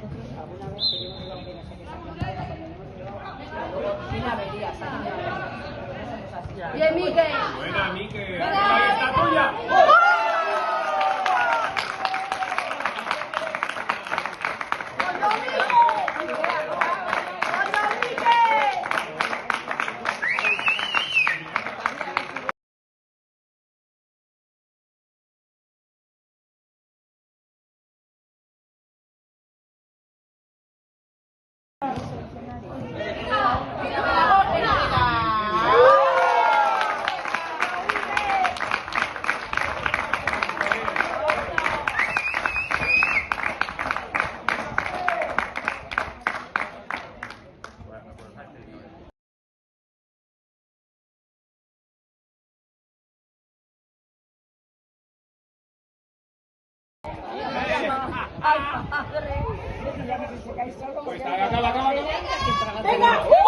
nosotros alguna vez que yo iba a ver esa que se acompaña cuando hemos llegado, luego sin averías, Bien, Miquel. Buena, Miquel. Ahí está tuya. Ay, padre. Pues acaba. Venga.